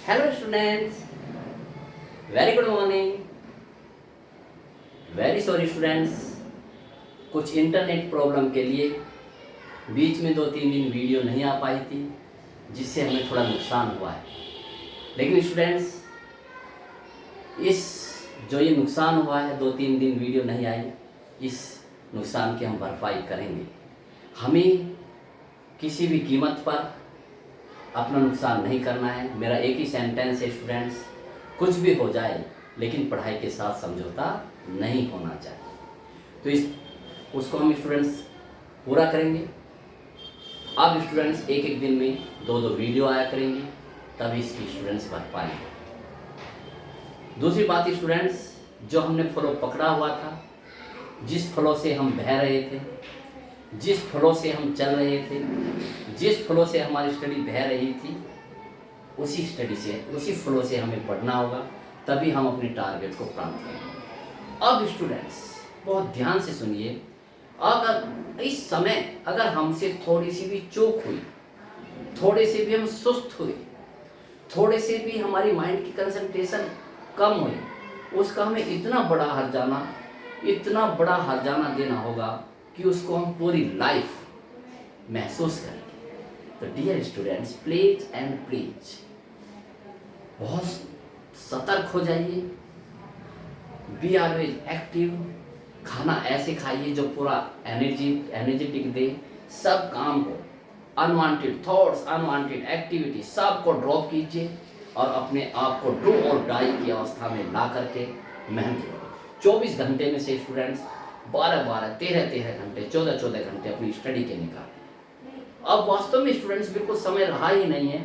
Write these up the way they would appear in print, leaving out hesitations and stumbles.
Hello students, very good morning. Very sorry students, कुछ internet problem के लिए बीच में 2-3 दिन वीडियो नहीं आ पाई थी, जिससे हमें थोड़ा नुकसान हुआ है। लेकिन स्टूडेंट्स, इस जो ये नुकसान हुआ है, 2-3 दिन वीडियो नहीं आई, इस नुकसान की हम भरपाई करेंगे। हमें किसी भी कीमत पर अपना नुकसान नहीं करना है। मेरा एक ही सेंटेंस है स्टूडेंट्स, कुछ भी हो जाए लेकिन पढ़ाई के साथ समझौता नहीं होना चाहिए। तो इस उसको हम स्टूडेंट्स पूरा करेंगे। अब स्टूडेंट्स एक एक दिन में 2-2 वीडियो आया करेंगे, तभी इसकी स्टूडेंट्स भर पाएंगे। दूसरी बात स्टूडेंट्स, जो हमने फ्लो पकड़ा हुआ था, जिस फ्लो से हम बह रहे थे, जिस फ्लो से हम चल रहे थे, जिस फ्लो से हमारी स्टडी बह रही थी, उसी स्टडी से, उसी फ्लो से हमें पढ़ना होगा, तभी हम अपने टारगेट को प्राप्त करेंगे। अब स्टूडेंट्स बहुत ध्यान से सुनिए, अगर इस समय अगर हमसे थोड़ी सी भी चूक हुई, थोड़े से भी हम सुस्त हुए, थोड़े से भी हमारी माइंड की कंसंट्रेशन कम हुई, उसका हमें इतना बड़ा हर्जाना देना होगा कि उसको हम पूरी लाइफ महसूस करेंगे। तो dear students, please and please बहुत सतर्क हो जाइए, बी ऑलवेज एक्टिव। खाना ऐसे खाइए जो पूरा एनर्जेटिक दे। सब काम को, अनवांटेड थॉट्स, अनवांटेड एक्टिविटी, सब को ड्रॉप कीजिए और अपने आप को डू और डाई की अवस्था में ला करके मेहनत करो। 24 घंटे में से स्टूडेंट्स 12-12, 13-13 घंटे, 14-14 घंटे अपनी स्टडी के निकालें। अब वास्तव में स्टूडेंट्स बिल्कुल समय रहा ही नहीं है,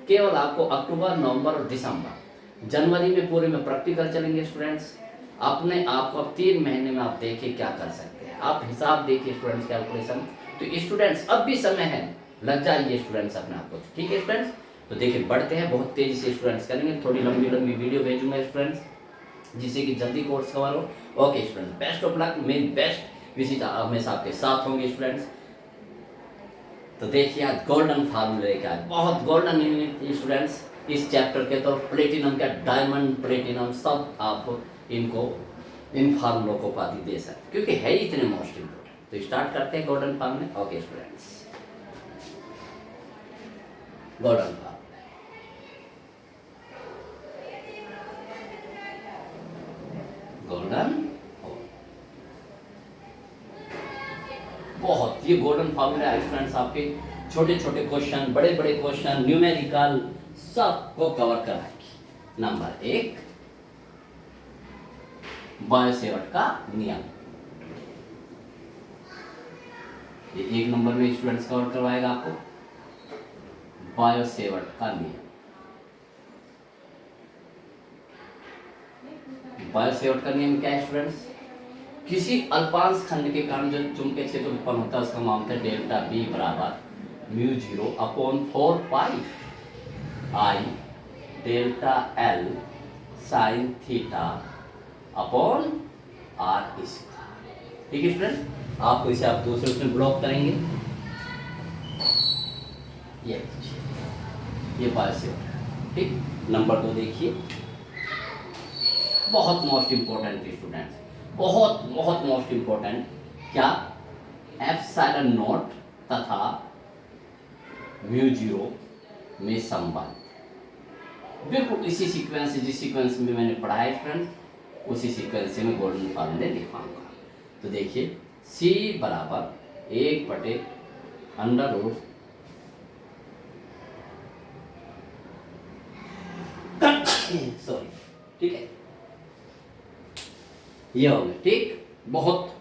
केवल आपको अक्टूबर, नवंबर और दिसंबर, जनवरी में पूरे में प्रैक्टिकल चलेंगे स्टूडेंट्स। अपने आप को अब 3 महीने में आप देखिए क्या कर सकते हैं। आप हिसाब देखिए स्टूडेंट्स, कैलकुलेशन। तो स्टूडेंट्स अब भी समय है, लग जाइए स्टूडेंट्स अपने आप को। ठीक है स्टूडेंट्स, तो देखिए बढ़ते हैं, बहुत तेजी से स्टूडेंट्स करेंगे। थोड़ी लंबी वीडियो भेजूंगा स्टूडेंट्स, जिससे कि जल्दी कोर्स कवर हो। Okay students, best of luck. मेरी बेस्ट विशेष हमेशा आपके साथ होंगे स्टूडेंट्स। तो देखिए आज गोल्डन फार्मूले का बहुत गोल्डन स्टूडेंट्स, इस चैप्टर के तो प्लेटिनम का, डायमंड, प्लेटिनम, सब आप इनको, इन फार्मूलों को उपाधि दे सकते, क्योंकि है ही इतने मोस्ट इम्पोर्टेंट। तो स्टार्ट करते हैं गोल्डन फार्मूले। ओके स्टूडेंट्स, गोल्डन फार्मूले, गोल्डन, बहुत ये गोल्डन फार्मूला स्टूडेंट्स आपके छोटे छोटे क्वेश्चन, बड़े बड़े क्वेश्चन, न्यूमेरिकल, सबको कवर कराएगी। नंबर 1, बायोसेवर्ट का नियम। ये 1 नंबर में स्टूडेंट्स कवर करवाएगा आपको, बायोसेवर्ट का नियम। बायोसेवर्ट का नियम क्या है स्टूडेंट्स? किसी अल्पांश खंड के कारण जो चुंबकीय क्षेत्र उत्पन्न होता है, उसका मान होता है डेल्टा बी बराबर μ0 upon 4 pi I delta L sine theta upon R square. ठीक है स्टूडेंट, आपको इसे आप दूसरे उसमें ब्लॉक करेंगे। ये बायोसेवर्ट। ठीक, नंबर 2 देखिए, बहुत मोस्ट इंपॉर्टेंट स्टूडेंट्स, बहुत बहुत मोस्ट इंपॉर्टेंट। क्या? एप्सिलॉन नॉट तथा μ0 में संबंध। बिल्कुल इसी सीक्वेंस से, जिस सीक्वेंस में मैंने पढ़ा है स्टूडेंट, उसी सीक्वेंस से मैं गोल्डन फार्मूले लिखवाऊंगा। तो देखिए, C बराबर 1/√, सॉरी, ठीक है, ये हो गया। ठीक, बहुत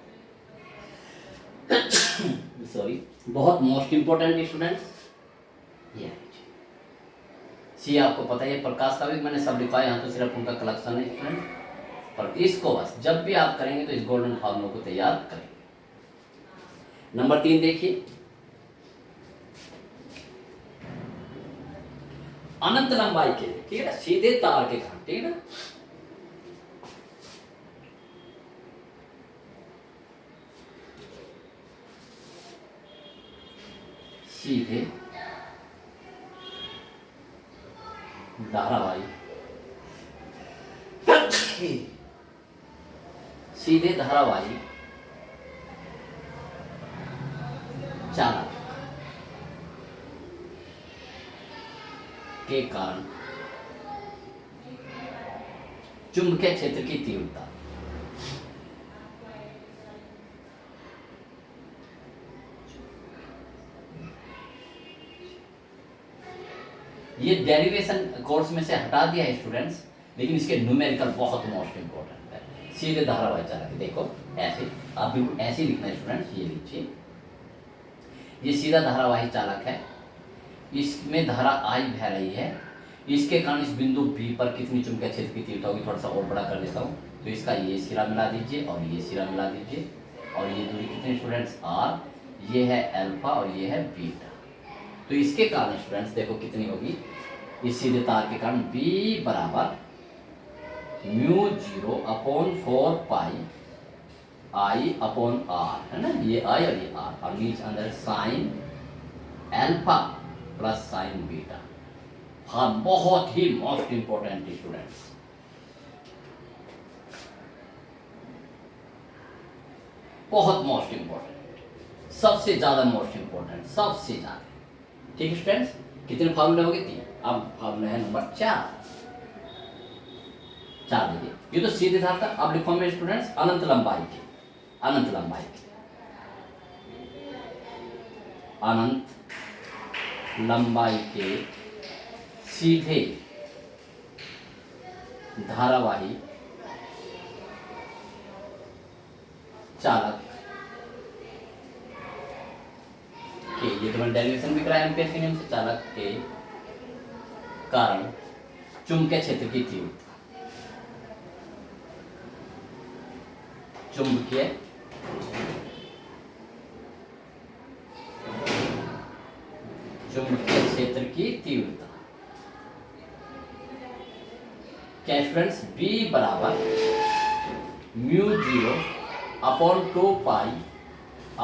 सॉरी, बहुत मोस्ट इंपॉर्टेंट स्टूडेंट्स। ये सी आपको पता है, प्रकाश का भी मैंने सब लिखा है, यहाँ तो सिर्फ उनका कलेक्शन है स्टूडेंट, पर इसको बस जब भी आप करेंगे तो इस गोल्डन फार्मूला को तैयार करेंगे। नंबर 3 देखिए, अनंत लंबाई के, ठीक है ना, सीधे तार के कारण, ठीक है ना, सीधे धारावाही सीधे धारावाही चालक के कारण चुंबकीय क्षेत्र की तीव्रता ये डेरिवेशन कोर्स में से हटा दिया है स्टूडेंट्स, लेकिन इसके न्यूमेरिकल बहुत मोस्ट इंपॉर्टेंट है। सीधे धारावाही चालक, देखो ऐसे आप बिल्कुल ऐसे लिखना है स्टूडेंट्स, ये लिखिए, ये सीधा धारावाही चालक है, इसमें धारा आई बह रही है, इसके कारण इस बिंदु बी पर कितनी चुंबकीय क्षेत्र की तीव्रता होगी, थोड़ा सा और बड़ा कर देता हूँ, तो इसका ये सिरा मिला दीजिए और ये सिरा मिला दीजिए, और ये दूरी कितनी स्टूडेंट्स आर, ये है अल्फा और ये है बीटा। तो इसके कारण स्टूडेंट्स देखो कितनी होगी, इस सीधे तार के कारण B बराबर mu 0 upon 4 pi I upon R, है ना, ये आई और ये आर, और नीचे अंदर sine alpha plus sign beta. हाँ, बहुत ही मोस्ट इंपॉर्टेंट स्टूडेंट्स, बहुत मोस्ट इंपॉर्टेंट, सबसे ज्यादा मोस्ट इंपॉर्टेंट, सबसे ज्यादा। ठीक है स्टूडेंट्स, कितने फार्मूले हो गए? 3। अब फार्मूला है नंबर 4। देखिए, ये तो सीधे धार था। अब लिखो मेरे स्टूडेंट्स अनंत लंबाई के, अनंत लंबाई के, अनंत लंबाई के सीधे धारावाही चालक के, ये तो मैंने डेरिवेशन भी कराया एम्पियर के नियम से, चालक के कारण चुंबकीय क्षेत्र की तीव्रता, चुंबकीय क्षेत्र की तीव्रता क्या स्टूडेंट्स, B बराबर mu 0 upon 2 pi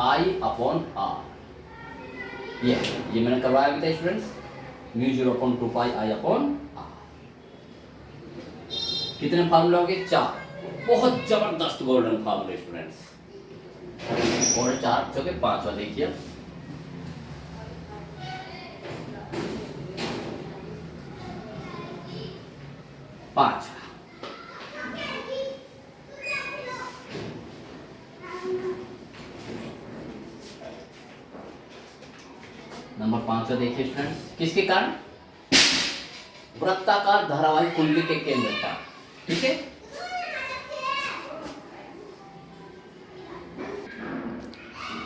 I upon R, ये मैंने करवाया भी था students, mu 0 upon 2 pi I upon R. कितने फार्मूले हो गए? 4। बहुत जबरदस्त गोल्डन फार्मूले स्टूडेंट्स, और 4 जो कि 5वां देखिए, पांच नंबर 5 देखिए स्टूडेंट्स, किसके कारण? वृत्ताकार धारावाही कुंडली के केंद्र पर। ठीक है,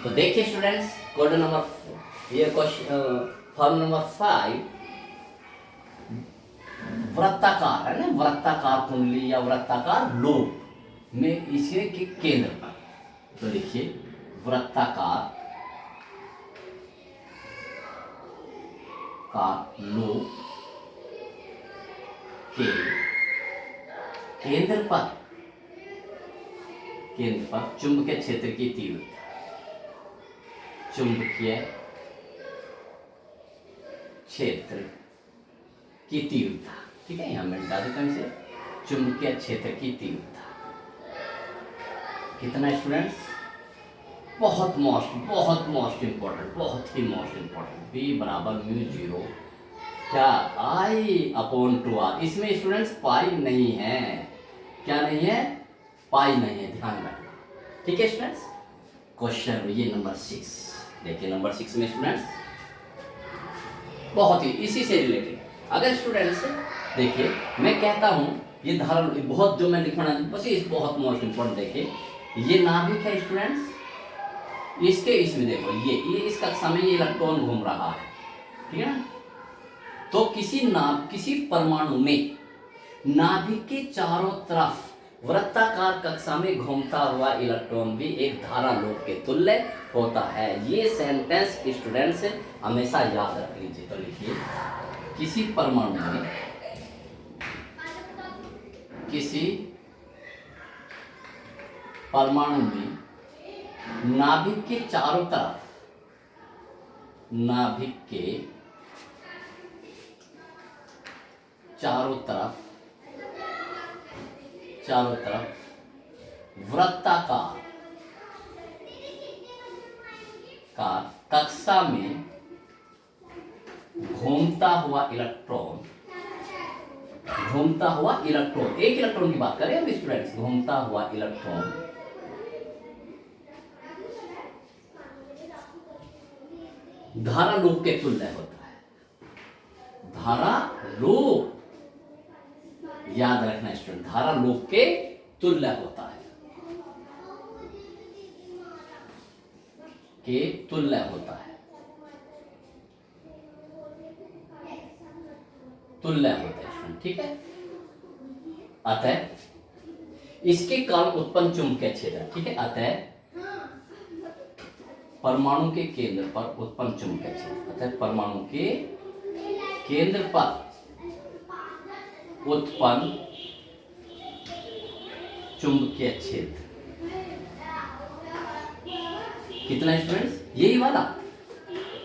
तो देखिए स्टूडेंट्स, क्वेश्चन नंबर, ये क्वेश्चन फॉर्म नंबर 5, वृत्ताकार है ना, वृत्ताकार कुंडली या वृत्ताकार लूप में इसके के केंद्र पर। तो देखिए वृत्ताकार का लूप के केंद्र पर चुंबकीय क्षेत्र की तीव्रता, चुंबकीय क्षेत्र की तीव्रता, ठीक है, यहां मैं बता देता हूं इसे, चुंबकीय क्षेत्र की तीव्रता कितना स्टूडेंट्स? बहुत मोस्ट इंपॉर्टेंट, बहुत ही मोस्ट इंपॉर्टेंट, B बराबर म्यू 0 क्या आई अपॉन 2r। इसमें स्टूडेंट्स पाई नहीं है, क्या नहीं है? पाई नहीं है, ध्यान रखना। ठीक है स्टूडेंट्स, क्वेश्चन ये नंबर 6 देखिए, नंबर 6 में स्टूडेंट्स बहुत ही इसी से रिलेटेड, अगर स्टूडेंट्स देखिए मैं कहता हूं ये धारा बहुत जो मैं लिखवाना बस ये बहुत मोस्ट इंपॉर्टेंट, देखिए ये नाभिक है स्टूडेंट्स, इसके इसमें देखो ये इस कक्षा में ये इलेक्ट्रॉन घूम रहा है, ठीक है ना, तो किसी परमाणु में नाभिक के चारों तरफ वृत्ताकार कक्षा में घूमता हुआ इलेक्ट्रॉन भी एक धारा लूप के तुल्य होता है। ये सेंटेंस स्टूडेंट्स हमेशा याद रख लीजिए। तो लिखिए किसी परमाणु में नाभिक के चारों तरफ, नाभिक के चारों तरफ वृत्ताकार का कक्षा में घूमता हुआ इलेक्ट्रॉन, एक इलेक्ट्रॉन की बात करें हम स्टूडेंट्स, घूमता हुआ इलेक्ट्रॉन धारा लूप के तुल्य होता है। धारा लूप, याद रखना स्टूडेंट, धारा लूप के तुल्य होता है, तुल्य होता है स्टूडेंट, ठीक है। अतः इसके कारण उत्पन्न चुंबकीय क्षेत्र, ठीक है, अतः परमाणु के केंद्र पर उत्पन्न चुंबकीय क्षेत्र, अतः परमाणु के केंद्र पर उत्पन्न चुंबकीय क्षेत्र कितना स्टूडेंट्स, यही वाला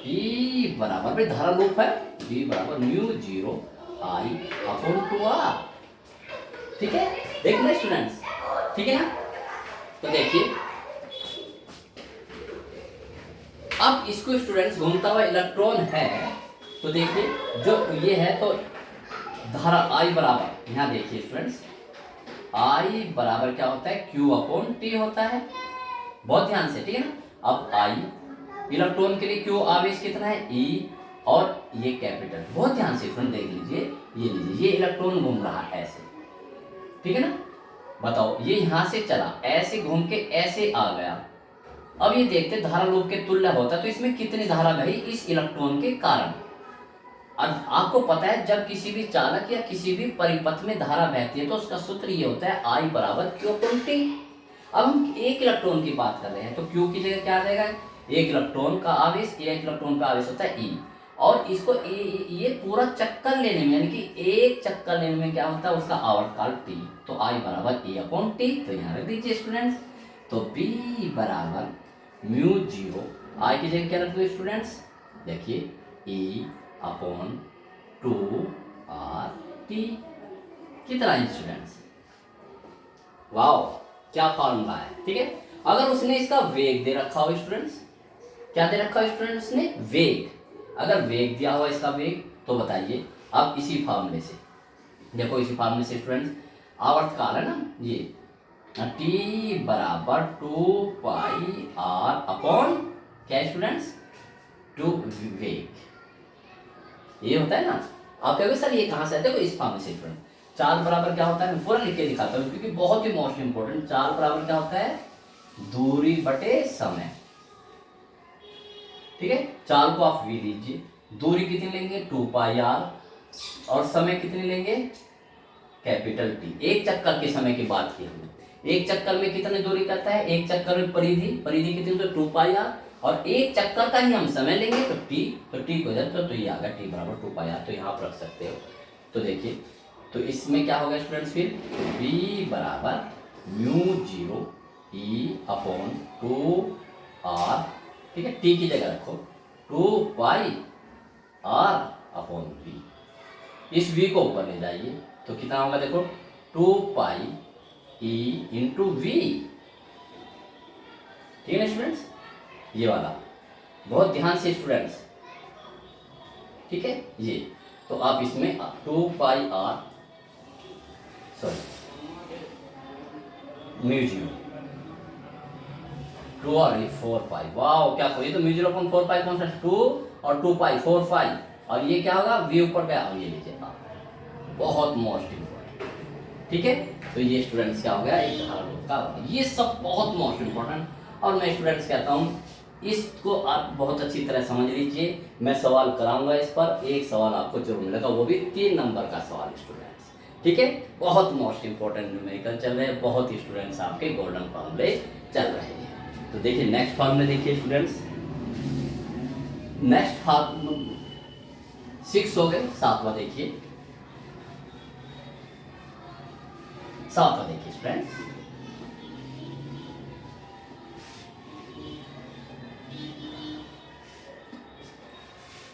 E बराबर में धारा लूप है, B बराबर म्यू 0 I अपॉन 2R, ठीक है। देखना स्टूडेंट्स, ठीक है ना। तो देखिए अब इसको स्टूडेंट्स घूमता हुआ इलेक्ट्रॉन है, तो देखिए जो ये है तो धारा I बराबर, यहाँ देखिए स्टूडेंट्स I बराबर क्या होता है, Q अपॉन T होता है, बहुत ध्यान से, ठीक है ना। अब I इलेक्ट्रॉन के लिए Q आवेश कितना है E, और ये कैपिटल, बहुत ध्यान से फ्रेंड देख लीजिए, ये लीजिए, ये इलेक्ट्रॉन घूम रहा है ऐसे, ठीक है ना। बताओ ये यहां से चला, ऐसे घूम के ऐसे आ गया। अब ये देखते धारा लूप के तुल्य होता है, तो इसमें कितनी धारा बही इस इलेक्ट्रॉन के कारण। अब आपको पता है जब किसी भी चालक या किसी भी परिपथ में धारा बहती है तो उसका सूत्र ये होता है I बराबर Q अपॉन T। अब हम एक इलेक्ट्रॉन की बात कर रहे हैं तो Q की जगह क्या आ जाएगा, एक इलेक्ट्रॉन का आवेश होता है E, और इसको ये पूरा चक्कर लेने में, यानी कि एक चक्कर लेने में क्या होता है, उसका आवर्तकाल T, तो I बराबर A अपॉन T, तो यहाँ रख दीजिए स्टूडेंट्स। तो B बराबर म्यू 0 I की जगह क्या रख दो स्टूडेंट्स, देखिए E अपॉन 2RT, कितना है स्टूडेंट्स, वाओ क्या फॉर्मूला है, ठीक है। अगर उसने इसका वेग दे रखा हो स्टूडेंट्स, क्या दे रखा है स्टूडेंट्स ने, वेग, अगर वेग दिया हुआ इसका वेग, तो बताइए अब इसी फार्मूले से देखो, इसी फार्मूले से स्टूडेंट्स आवर्तकाल है ना ये, T बराबर 2πr अपॉन क्या स्टूडेंट्स, 2 वेग, ये होता है ना। आप कहोगे सर ये कहाँ से है, देखो इस फार्मूले से स्टूडेंट, चार्ज बराबर क्या होता है, मैं पूरा लिख के दिखाता हूँ क्योंकि बहुत ही मोस्ट इंपॉर्टेंट। चार्ज बराबर क्या होता है, दूरी बटे समय, ठीक है। चार्ज को आप v लीजिए, दूरी कितनी लेंगे 2πr, और समय कितनी लेंगे कैपिटल T। एक चक्कर के समय की बात की हमने, एक चक्कर में कितनी दूरी करता है, एक चक्कर में परिधि कितनी, तो 2πr, और एक चक्कर का ही हम समय लेंगे तो T को जाए तो ये आ गया T बराबर 2πr, तो यहाँ पर रख सकते हो। तो देखिए तो इसमें क्या होगा स्टूडेंट्स, फिर B बराबर म्यू 0 E अपॉन 2R, ठीक है, T की जगह रखो 2πr अपॉन V, इस V को ऊपर ले जाइए तो कितना होगा, देखो 2πe इंटू V, ठीक है ना स्टूडेंट्स, ये वाला बहुत ध्यान से स्टूडेंट्स, ठीक है। ये तो आप इसमें 2πr म्यू 0 2 और 4π, वाओ क्या ये तो म्यू 0 अपॉन 4π कौन सा, 2 और 2π 4π, और ये क्या होगा V ऊपर गया, और ये लीजिए आप, बहुत मोस्ट इंपॉर्टेंट, ठीक है। तो ये स्टूडेंट्स क्या हो गया, एक धारा लूप का, ये सब बहुत मोस्ट इंपॉर्टेंट, और मैं स्टूडेंट्स कहता हूँ इसको आप बहुत अच्छी तरह समझ लीजिए। मैं सवाल कराऊंगा इस पर, एक सवाल आपको जरूर मिलेगा, वो भी 3 नंबर का सवाल स्टूडेंट्स, ठीक है। बहुत मोस्ट इंपॉर्टेंट न्यूमेरिकल चल रहे हैं, बहुत ही स्टूडेंट्स आपके गोल्डन फॉर्मूले चल रहे हैं। तो देखिए नेक्स्ट फॉर्मूले देखिए स्टूडेंट्स, नेक्स्ट फॉर्मूला 6 हो गए, 7वां देखिए, 7वां देखिए स्टूडेंट्स,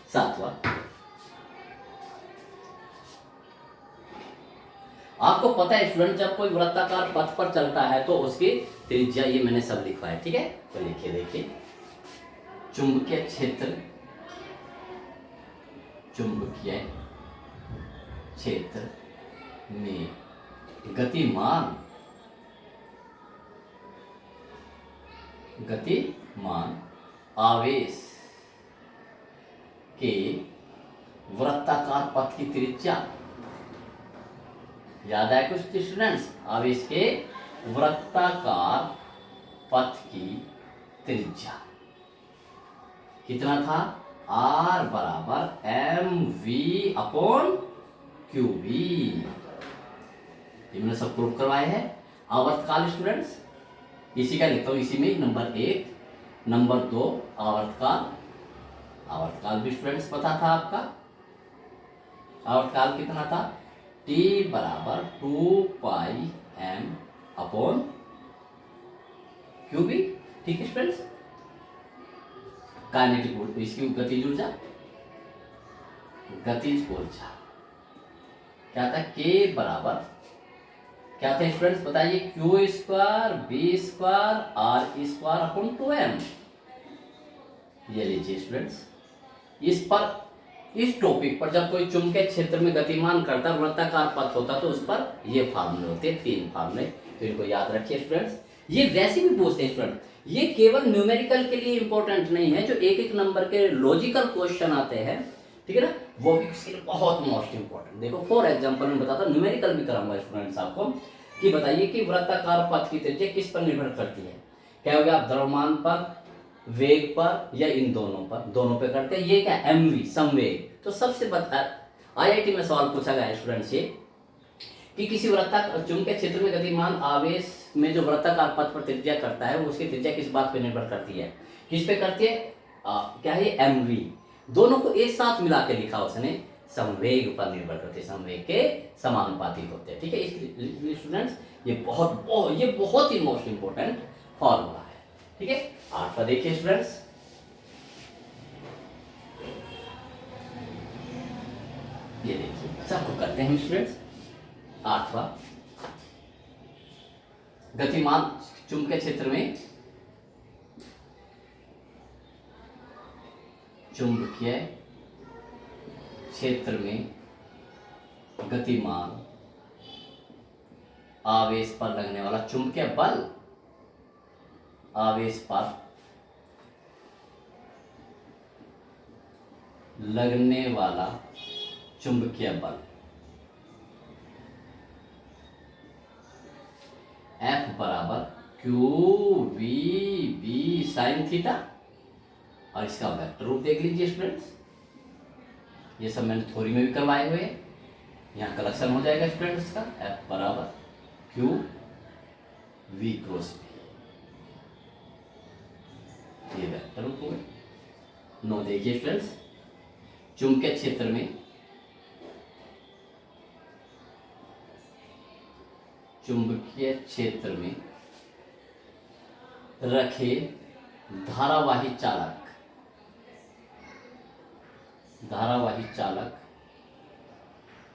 सातवां आपको पता है स्टूडेंट, जब कोई वृत्ताकार पथ पर चलता है तो उसकी त्रिज्या, ये मैंने सब लिखा है, ठीक है। तो लिखिए, देखिए, चुंबकीय क्षेत्र, चुंबकीय क्षेत्र में गतिमान आवेश के वृत्ताकार पथ की त्रिज्या, याद आया कुछ स्टूडेंट्स? आवेश के वृत्ताकार पथ की त्रिज्या कितना था? R बराबर mv अपॉन qv। ये मैंने सब प्रूफ करवाए हैं। आवर्तकाल स्टूडेंट्स, इसी का लिखता हूं, इसी में नंबर 1, नंबर 2 आवर्तकाल भी स्टूडेंट्स पता था आपका। आवर्तकाल कितना था? T बराबर 2 पाई m अपॉन क्यूबी, ठीक है स्टूडेंट्स। काइनेटिक ऊर्जा, इसकी गतिज ऊर्जा, क्या था? K बराबर क्या था स्टूडेंट्स बताइए? Q square B square R square upon 2m। ये लीजिए स्टूडेंट्स, इस टॉपिक पर जब कोई चुंबकीय क्षेत्र में गतिमान करता वृत्ताकार पथ होता तो उस पर ये फार्मूले होते हैं, 3 फार्मूले, तो इनको याद रखिए स्टूडेंट्स। ये वैसे भी पूछते हैं स्टूडेंट, ये केवल न्यूमेरिकल के लिए इंपॉर्टेंट नहीं है, जो एक एक नंबर के लॉजिकल क्वेश्चन आते हैं, ठीक है ना, वो भी इसके लिए बहुत मोस्ट इंपॉर्टेंट। देखो फॉर एग्जांपल मैं बताता हूं, न्यूमेरिकल भी कराऊंगा स्टूडेंट्स आपको, कि बताइए कि वृत्ताकार पथ की त्रिज्या किस पर निर्भर करती है? क्या हो गया? द्रव्यमान पर, वेग पर, या इन दोनों पे करते हैं। ये क्या? mv, संवेग। तो सबसे बता, आईआईटी में सवाल पूछा गया स्टूडेंट्स ये, कि किसी वृत्ताकार चुंबकीय क्षेत्र में गतिमान आवेश में जो वृत्ताकार पथ पर त्रिज्या करता है, वो उसकी त्रिज्या किस बात पर निर्भर करती है? किस पे करती है? क्या है? mv। दोनों को एक साथ मिला के लिखा उसने, संवेग पर निर्भर करते हैं, संवेग के समानुपाती होते हैं, ठीक है। इसलिए स्टूडेंट्स ये बहुत ही मोस्ट इंपॉर्टेंट फॉर्मूला है, ठीक है। 8वां देखिए स्टूडेंट्स, ये देखिए, सबको करते हैं स्टूडेंट्स। 8वां, गतिमान चुंबकीय क्षेत्र में गतिमान आवेश पर लगने वाला चुंबकीय बल, आवेश पर लगने वाला चुंबकीय बल F बराबर Q V B sine theta, और इसका वेक्टर रूप देख लीजिए स्टूडेंट्स। ये सब मैंने थ्योरी में भी करवाए हुए हैं, यहाँ कलेक्शन हो जाएगा स्टूडेंट्स का। F बराबर क्यू वी क्रॉस बी, ये वेक्टर रूप हो गए। 9 देखिए स्टूडेंट्स, चुंबकीय क्षेत्र में रखे धारावाही चालक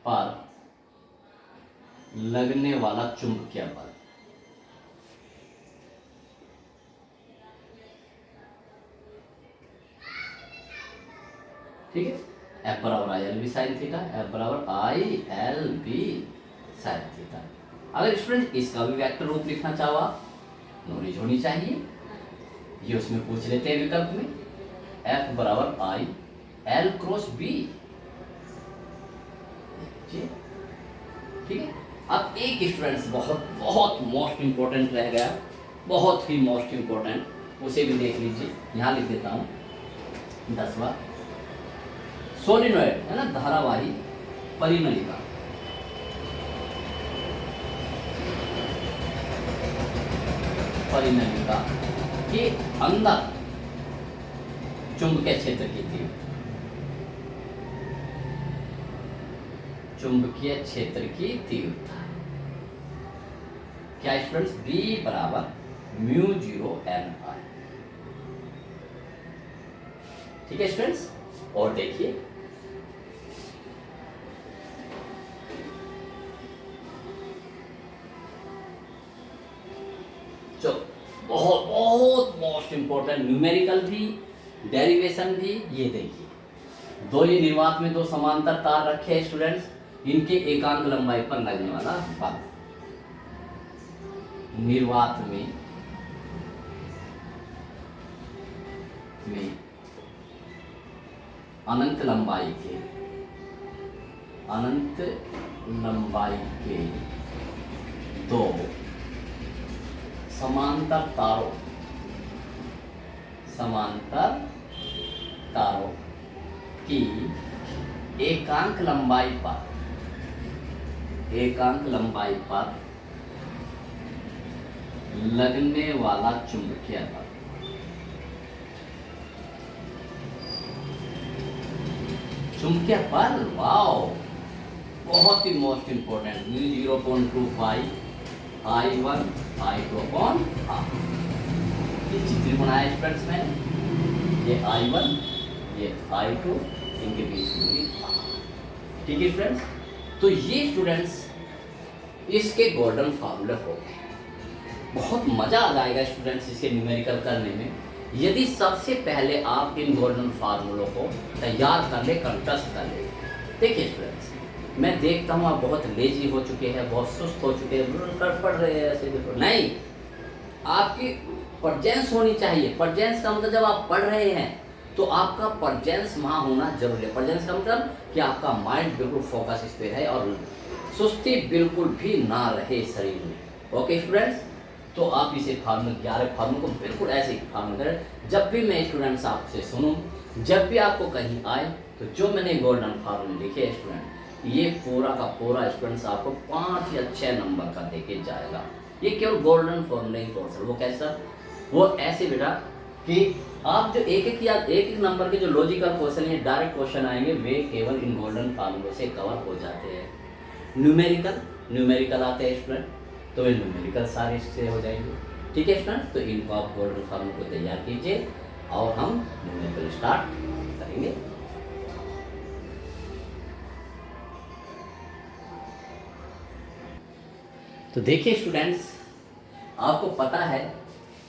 पर लगने वाला चुंबकीय बल, ठीक है। F बराबर I L B sine theta, F बराबर I L B sine theta. अगर स्टूडेंट इसका भी वेक्टर रूप लिखना चाहो आप, नॉलेज होनी चाहिए, ये उसमें पूछ लेते हैं विकल्प में। F बराबर आई एल क्रॉस बी, ठीक है। अब एक स्टूडेंट्स बहुत मोस्ट इंपॉर्टेंट रह गया, बहुत ही मोस्ट इंपॉर्टेंट, उसे भी देख लीजिए, यहाँ लिख देता हूँ। 10वां, सोलिनॉइड है ना, धारावाही परिनलिका, के अंदर चुंबकीय क्षेत्र की तीव्रता, क्या स्टूडेंट्स? B बराबर म्यू 0 n I, ठीक है स्टूडेंट्स। और देखिए बहुत बहुत मोस्ट इंपॉर्टेंट, न्यूमेरिकल भी, डेरिवेशन भी। ये देखिए, दो ये निर्वात में दो समांतर तार रखे हैं स्टूडेंट्स, इनके एकांक लंबाई पर लगने वाला बल। निर्वात में अनंत लंबाई के दो समांतर तारों की एकांक लंबाई पर लगने वाला चुंबकीय बल। चुंबकीय बल, वाओ, बहुत ही most important. 0.25 I1 I2 upon R। ये चित्र बनाया स्टूडेंट्स में, ये I1 ये I2, इनके बीच में R। ठीक है स्टूडेंट्स, तो ये स्टूडेंट्स इसके गोल्डन फार्मूले हो गए। बहुत मजा आ जाएगा स्टूडेंट्स इसके न्यूमेरिकल करने में, यदि सबसे पहले आप इन गोल्डन फार्मूलों को तैयार कर ले, कंठस्थ कर ले। देखिए स्टूडेंट्स, मैं देखता हूँ आप बहुत लेजी हो चुके हैं, बहुत सुस्त हो चुके हैं, पढ़ रहे हैं ऐसे देखो। नहीं, आपकी परजेंस होनी चाहिए। परजेंस का मतलब जब आप पढ़ रहे हैं तो आपका परजेंस वहाँ होना जरूरी है। परजेंस का मतलब कि आपका माइंड बिल्कुल फोकस इस पर है और सुस्ती बिल्कुल भी ना रहे शरीर में। ओके स्टूडेंट्स, तो आप इसे फार्मूले 11 फार्मूले को बिल्कुल ऐसे फार्मूले करें। जब भी मैं स्टूडेंट्स आपसे सुनूं, जब भी आपको कहीं आए, तो जो मैंने गोल्डन फार्मूले लिखे हैं स्टूडेंट, ये पूरा का पूरा स्टूडेंट्स आपको 5 या 6 नंबर का देके जाएगा। ये केवल गोल्डन फार्मूले ही कोर्स है। वो कैसा? वो ऐसे बेटा कि आप जो एक नंबर के जो लॉजिकल क्वेश्चन है, डायरेक्ट क्वेश्चन आएंगे, वे केवल इन गोल्डन फार्मूलों से कवर हो जाते हैं। न्यूमेरिकल आते हैं स्टूडेंट, तो ये न्यूमेरिकल सारे इससे हो जाएंगे। ठीक है स्टूडेंट, तो इनको आप गोल्डन फार्मूले को तैयार कीजिए और हम न्यूमेरिकल स्टार्ट करेंगे। तो देखिए स्टूडेंट्स, आपको पता है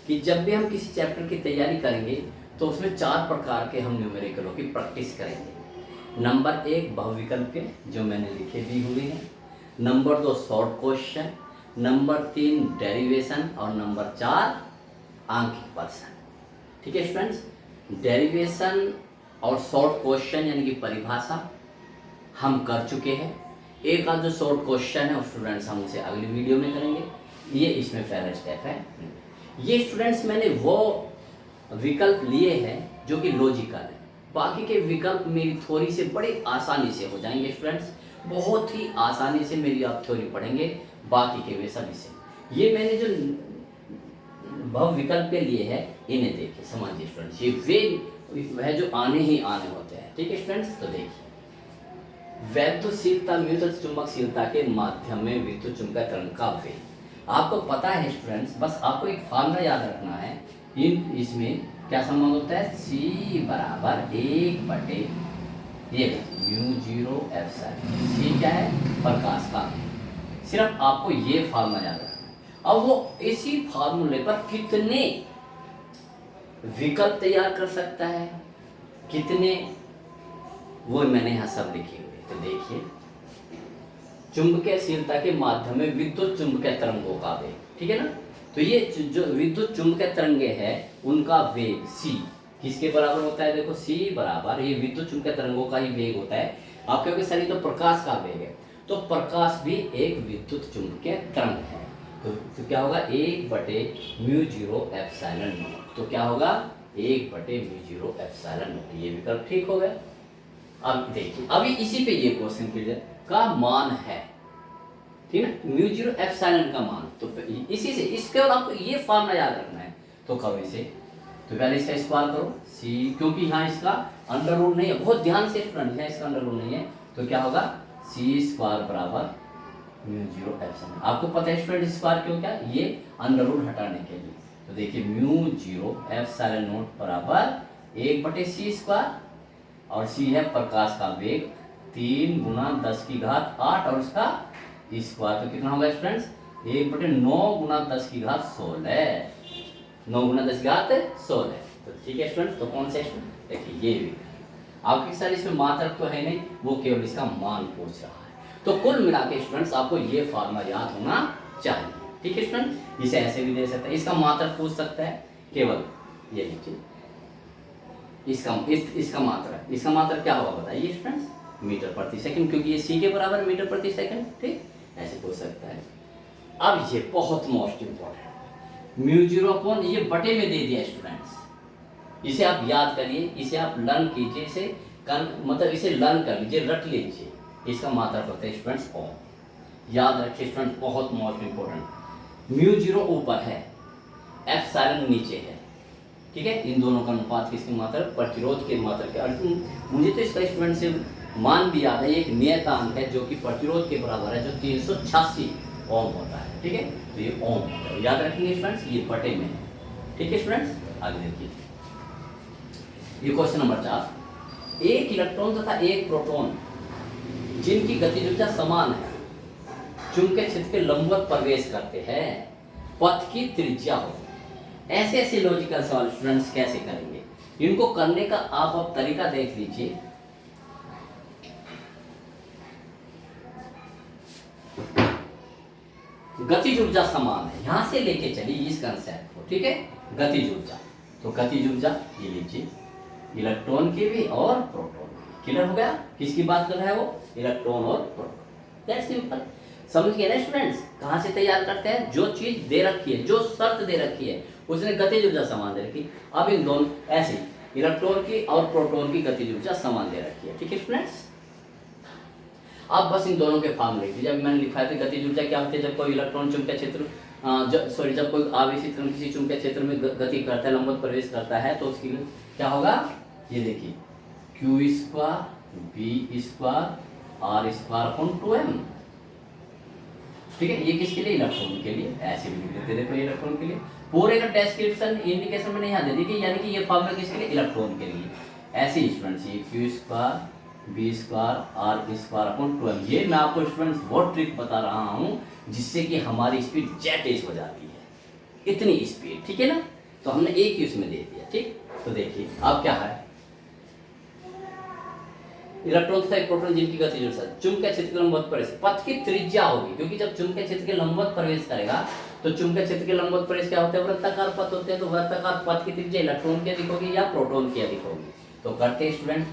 कि जब भी हम किसी चैप्टर की तैयारी करेंगे तो उसमें 4 प्रकार के हम न्यूमेरिकलों की प्रैक्टिस करेंगे। नंबर 1 बहुविकल्प के, जो मैंने लिखे भी हुए हैं। Number 2 short question. Number 3 derivation और नंबर 4 आंकिक प्रश्न। ठीक है स्टूडेंट्स, डेरिवेशन और शॉर्ट क्वेश्चन यानी कि परिभाषा हम कर चुके हैं। एक आध जो शॉर्ट क्वेश्चन है स्टूडेंट्स हम उसे अगली वीडियो में करेंगे। ये इसमें पहला स्टेप है। ये स्टूडेंट्स मैंने वो विकल्प लिए हैं जो कि लॉजिकल है। बाकी के विकल्प मेरी थ्योरी से बड़ी आसानी से हो जाएंगे स्टूडेंट्स, बहुत ही आसानी से मेरी आप थ्योरी पढ़ेंगे। बाकी के वे सभी से ये मैंने जो बहु विकल्प के लिए है, इन्हें देखिए, समझिए स्टूडेंट्स, ये वे है जो आने ही आने होते हैं। ठीक है स्टूडेंट्स, तो देखिए, वैद्युतशीलता विद्युत चुंबकशीलता के माध्यम में विद्युत चुंबकीय तरंग का वेग। आपको पता है स्टूडेंट्स, बस आपको एक फार्मूला याद रखना है। इसमें क्या संबंध होता है? C बराबर 1 ये μ0 एप्सिलॉन। C क्या है? प्रकाश का वेग। सिर्फ आपको ये फार्मूला याद रखना है। अब वो इसी फार्मूले पर कितने विकल्प तैयार कर सकता है, कितने, वो मैंने यहाँ सब लिखे हुए। तो देखिए, चुंबकीयशीलता के माध्यम में विद्युत चुंबकीय तरंगों का वेग, ठीक है ना। तो ये जो विद्युत चुंबकीय तरंगे हैं उनका वेग c किसके बराबर होता है? देखो, c बराबर, ये विद्युत चुंबकीय तरंगों का ही वेग होता है। आप कहोगे सर ये तो प्रकाश का वेग है, तो प्रकाश भी एक विद्युत चुंबकीय तरंग है। तो क्या होगा? 1/μ0 एप्सिलॉन नॉट। तो क्या होगा? 1/μ0 एप्सिलॉन नॉट। ये विकल्प ठीक हो गया। अब देखिए, अभी इसी पे ये क्वेश्चन क्लियर का मान है, ठीक है, μ0 एप्सिलॉन का मान। तो इसी से इसके और आपको ये फार्मूला याद रखना है। तो कब इसे, तो पहले इसका स्क्वायर करो c, क्योंकि यहाँ इसका अंडर रूट नहीं है, बहुत ध्यान से स्टूडेंट, यहाँ इसका अंडर रूट नहीं है। तो क्या होगा? c² बराबर μ0 एप्सिलॉन। आपको पता है स्टूडेंट स्क्वायर क्यों? क्या ये अंडर रूट हटाने के लिए। तो देखिए, μ0 एप्सिलॉन नॉट बराबर 1/c², और c है प्रकाश का वेग, 3 × 10⁸ और उसका स्क्वायर। तो कितना होगा स्टूडेंट्स? 1/9 × 10⁻16। 9 गुना 10 घात 16। तो ठीक है स्टूडेंट, तो कौन सा स्टूडेंट, देखिए ये भी आपके साथ इसमें मात्रक तो है नहीं, वो केवल इसका मान पूछ रहा है। तो कुल मिला के स्टूडेंट्स आपको ये फार्मूला याद होना चाहिए। ठीक है स्टूडेंट, इसे ऐसे भी दे सकता है, इसका मात्रक पूछ सकता है, केवल ये लीजिए इसका मात्रक क्या होगा बताइए स्टूडेंट्स, मीटर प्रति सेकंड, क्योंकि ये सी के बराबर मीटर प्रति सेकंड। ठीक, ऐसे पूछ सकता है। अब ये बहुत मोस्ट इंपॉर्टेंट, म्यू 0 ये बटे में दे दिया स्टूडेंट्स, इसे आप याद करिए, इसे आप लर्न कीजिए, इसे मतलब इसे लर्न कर लीजिए, रट लीजिए। इसका मात्रक होता है स्टूडेंट्स ओम। याद रखिए स्टूडेंट, बहुत मोस्ट इंपॉर्टेंट। म्यू 0 ऊपर है, एप्सिलॉन नीचे है। ठीक है, इन दोनों का अनुपात किसकी मात्रक, प्रतिरोध के मात्रक के अर्थ। मुझे तो इसका स्टूडेंट से मान भी याद है, एक नियतांक है जो कि प्रतिरोध के बराबर है, जो 386 ओम होता है। ठीक है, तो ये ओम याद रखेंगे स्टूडेंट्स, ये बटे में। ठीक है स्टूडेंट्स, आगे देखिए ये क्वेश्चन नंबर 4। एक इलेक्ट्रॉन तथा एक प्रोटॉन जिनकी गतिज ऊर्जा समान है चुंबकीय क्षेत्र के लंबवत प्रवेश करते हैं, पथ की त्रिज्या हो। ऐसे ऐसे लॉजिकल सवाल स्टूडेंट्स कैसे करेंगे, इनको करने का आप अब तरीका देख लीजिए। गतिज ऊर्जा समान है, यहां से लेके चलिए इस कंसेप्ट को। ठीक है, गतिज ऊर्जा, तो गतिज ऊर्जा ये लीजिए, इलेक्ट्रॉन की भी और प्रोटॉन की। क्लियर हो गया, किसकी बात कर रहा है वो, इलेक्ट्रॉन और प्रोटॉन। दैट्स सिंपल, समझ गए ना स्टूडेंट्स। कहां से तैयार करते हैं, जो चीज दे रखी है, जो शर्त दे रखी है, उसने गतिज ऊर्जा समान दे रखी। अब इन दोनों ऐसे इलेक्ट्रॉन की और प्रोटॉन की गतिज ऊर्जा समान दे रखी है। ठीक है स्टूडेंट्स, अब बस इन दोनों के फॉर्मूले लीजिए। जब मैंने लिखा है तो गतिज ऊर्जा क्या होती है, जब कोई इलेक्ट्रॉन चुंबकीय क्षेत्र जब कोई आवेशित कण किसी चुंबकीय क्षेत्र में गति करता है, लंबवत प्रवेश करता है, तो उसकी क्या होगा, ये देखिए q² v² r²/2m। ठीक है, ये किसके लिए, इलेक्ट्रॉन के लिए। ऐसे भी लिख देते, देखो ये इलेक्ट्रॉन के लिए पूरे का डिस्क्रिप्शन इंडिकेशन में नहीं दे दी, यानी कि ये फॉर्मूला किसके लिए, इलेक्ट्रॉन के लिए। ऐसे ही स्टूडेंट्स ये q² v² r²/2m। ये मैं आपको स्टूडेंट्स वो ट्रिक बता रहा हूँ जिससे कि हमारी स्पीड जेट एज हो जाती है, इतनी स्पीड। ठीक है ना, तो हमने एक ही उसमें दे दिया। ठीक, तो देखिए अब क्या है, इलेक्ट्रॉन तथा एक प्रोटॉन जिनकी गतिज ऊर्जा चुंबकीय क्षेत्र के लंबवत प्रवेश, पथ की त्रिज्या होगी, क्योंकि जब चुंबकीय क्षेत्र के लंबवत प्रवेश करेगा तो चुंबकीय क्षेत्र के लंबवत प्रवेश क्या होते हैं, वृत्ताकार पथ होते हैं। तो वृत्ताकार पथ की त्रिज्या इलेक्ट्रॉन की अधिक होगी या प्रोटॉन की अधिक होगी। तो करते हैं स्टूडेंट,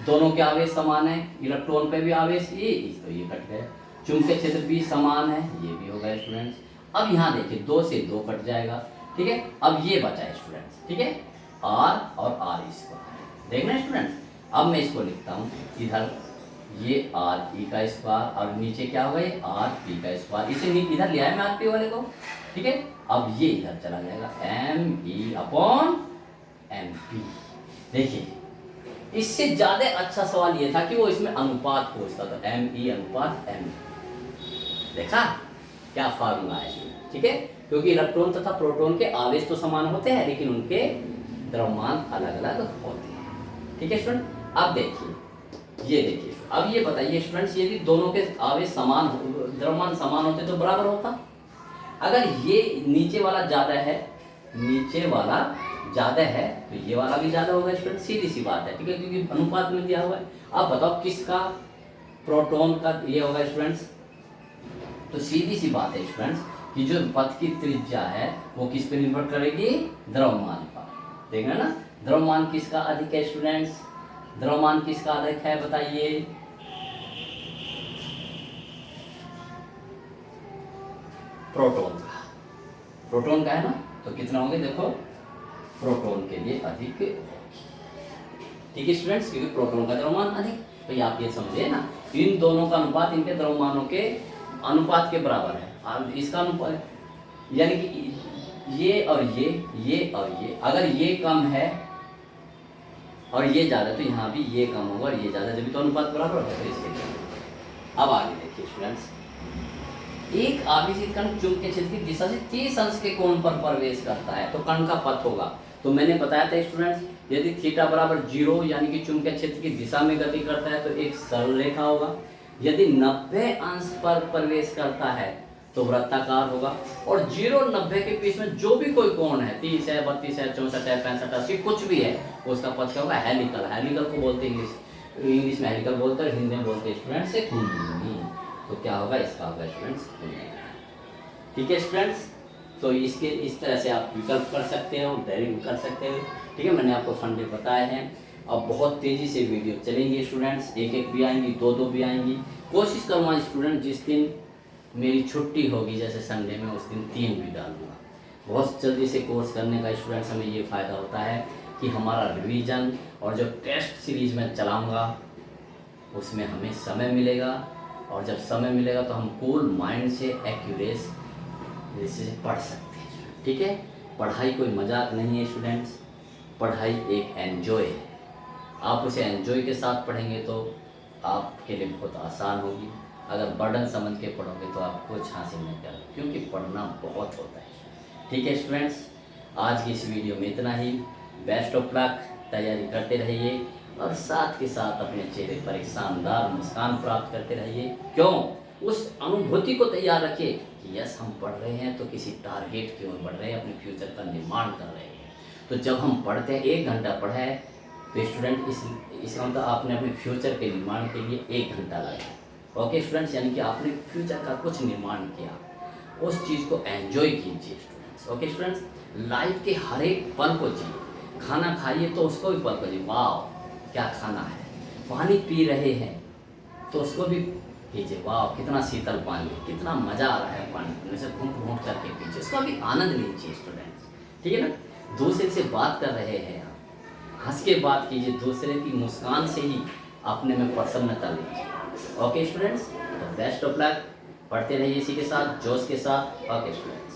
दोनों के आवेश समान है, इलेक्ट्रॉन पे भी आवेश ये, तो ये कट गया। चुंबकीय क्षेत्र भी समान है, ये भी होगा स्टूडेंट्स। अब यहाँ देखिए 2 से 2 कट जाएगा। ठीक है, अब ये बचा है स्टूडेंट्स। ठीक है, r और r²। देखना स्टूडेंट्स, अब मैं इसको लिखता हूँ इधर, ये r⁴ और नीचे क्या होगा, ये r⁴। इसे इधर लिया है मैं r⁴ वाले को। ठीक है, अब ये इधर चला जाएगा me/mp। देखिए इससे ज्यादा अच्छा सवाल ये था कि वो इसमें अनुपात पूछता था, me/m। देखा क्या फार्मूला है इसमें। ठीक है, क्योंकि इलेक्ट्रॉन तथा प्रोटॉन के आवेश तो समान होते हैं, लेकिन उनके द्रव्यमान अलग अलग होते हैं। ठीक है स्टूडेंट, अब देखिए, ये देखिए, अब ये बताइए स्टूडेंट्स, यदि दोनों के आवेश समान, द्रव्यमान समान होते तो बराबर होता। अगर ये नीचे वाला ज्यादा है, नीचे वाला ज्यादा है, तो ये वाला भी ज्यादा होगा स्टूडेंट, सीधी सी बात है। ठीक है, क्योंकि अनुपात में दिया हुआ है। अब बताओ किसका, प्रोटॉन का ये होगा स्टूडेंट्स। तो सीधी सी बात है स्टूडेंट्स कि जो पथ की त्रिज्या है वो किस पे निर्भर करेगी, द्रव्यमान पर। देखना ना, द्रव्यमान किसका अधिक है स्टूडेंट्स, द्रव्यमान किसका अधिक है बताइए, प्रोटॉन का। प्रोटॉन का है ना, तो कितना होंगे देखो, प्रोटॉन के लिए अधिक। ठीक है स्टूडेंट्स, क्योंकि प्रोटॉन का द्रव्यमान अधिक। तो आप ये समझे ना, इन दोनों का अनुपात इनके द्रव्यमानों के अनुपात के बराबर है। अब इसका अनुपात यानी कि ये और ये और ये, अगर ये कम है और ये ज़्यादा, तो यहाँ भी ये कम होगा और ये ज़्यादा, जब तो अनुपात बराबर होगा। तो इसके लिए अब आगे देखिए स्टूडेंट्स, एक आवेशित कण चुंबकीय क्षेत्र की दिशा से 30 अंश के कोण पर प्रवेश करता है, तो कण का पथ होगा। तो मैंने बताया था स्टूडेंट्स, यदि थीटा बराबर 0 यानी कि चुंबकीय क्षेत्र की दिशा में गति करता है तो एक सरल रेखा होगा। यदि 90 अंश पर प्रवेश करता है तो वृत्ताकार होगा। और 0 और 90 के बीच में जो भी कोई कोण है, 30 है, 32 है, 64 है, 65, 80 कुछ भी है, उसका पद क्या होगा? हेलिकल। हेलिकल को बोलते हैं इंग्लिश में हेलिकल बोलते हैं, हिंदी में बोलते हैं स्टूडेंट्स से कुंडली। तो क्या होगा? इसका होगा स्टूडेंट्स कुंडली। ठीक है स्टूडेंट्स, तो इसके इस तरह से आप विकल्प कर सकते हो, डेरिव कर सकते हो। ठीक है, मैंने आपको फंडे बताए हैं। अब बहुत तेज़ी से वीडियो चलेंगे स्टूडेंट्स, एक एक भी आएंगी, दो भी आएंगी। कोशिश करूँगा स्टूडेंट जिस दिन मेरी छुट्टी होगी, जैसे संडे में, उस दिन 3 भी डालूंगा। बहुत जल्दी से कोर्स करने का स्टूडेंट्स हमें ये फ़ायदा होता है कि हमारा रिवीजन और जो टेस्ट सीरीज में चलाऊँगा उसमें हमें समय मिलेगा, और जब समय मिलेगा तो हम कूल माइंड से एक्यूरेस जैसे पढ़ सकते हैं। ठीक है, पढ़ाई कोई मजाक नहीं है स्टूडेंट्स, पढ़ाई एक एन्जॉय है। आप उसे एन्जॉय के साथ पढ़ेंगे तो आपके लिए बहुत आसान होगी। अगर बर्डन समझ के पढ़ोगे तो आप कुछ हासिल नहीं करोगे, क्योंकि पढ़ना बहुत होता है। ठीक है स्टूडेंट्स, आज की इस वीडियो में इतना ही। बेस्ट ऑफ लक, तैयारी करते रहिए और साथ के साथ अपने चेहरे पर एक शानदार मुस्कान प्राप्त करते रहिए। क्यों? उस अनुभूति को तैयार रखिए कि यस, हम पढ़ रहे हैं तो किसी टारगेट की ओर बढ़ रहे हैं, अपने फ्यूचर का निर्माण कर रहे हैं। तो जब हम पढ़ते हैं, 1 घंटा पढ़े तो स्टूडेंट इसका मतलब आपने अपने फ्यूचर के निर्माण के लिए 1 घंटा लगाया। ओके स्टूडेंट्स, यानी कि आपने फ्यूचर का कुछ निर्माण किया, उस चीज़ को एंजॉय कीजिए स्टूडेंट्स। ओके स्टूडेंट्स, लाइफ के हर एक पल को जिए। खाना खाइए तो उसको भी पल को जिए, वाह क्या खाना है। पानी पी रहे हैं तो उसको भी कीजिए, वाह कितना शीतल पानी है, कितना मज़ा आ रहा है पानी पीने से, घूंट घूंट करके पीजिए, उसका भी आनंद लीजिए स्टूडेंट्स। ठीक है ना, दूसरे से बात कर रहे हैं आप, हंस के बात कीजिए, दूसरे की मुस्कान से ही अपने में प्रसन्नता लीजिए। ओके स्टूडेंट्स, तो बेस्ट ऑफ लक, पढ़ते रहिए इसी के साथ, जोश के साथ। Okay students.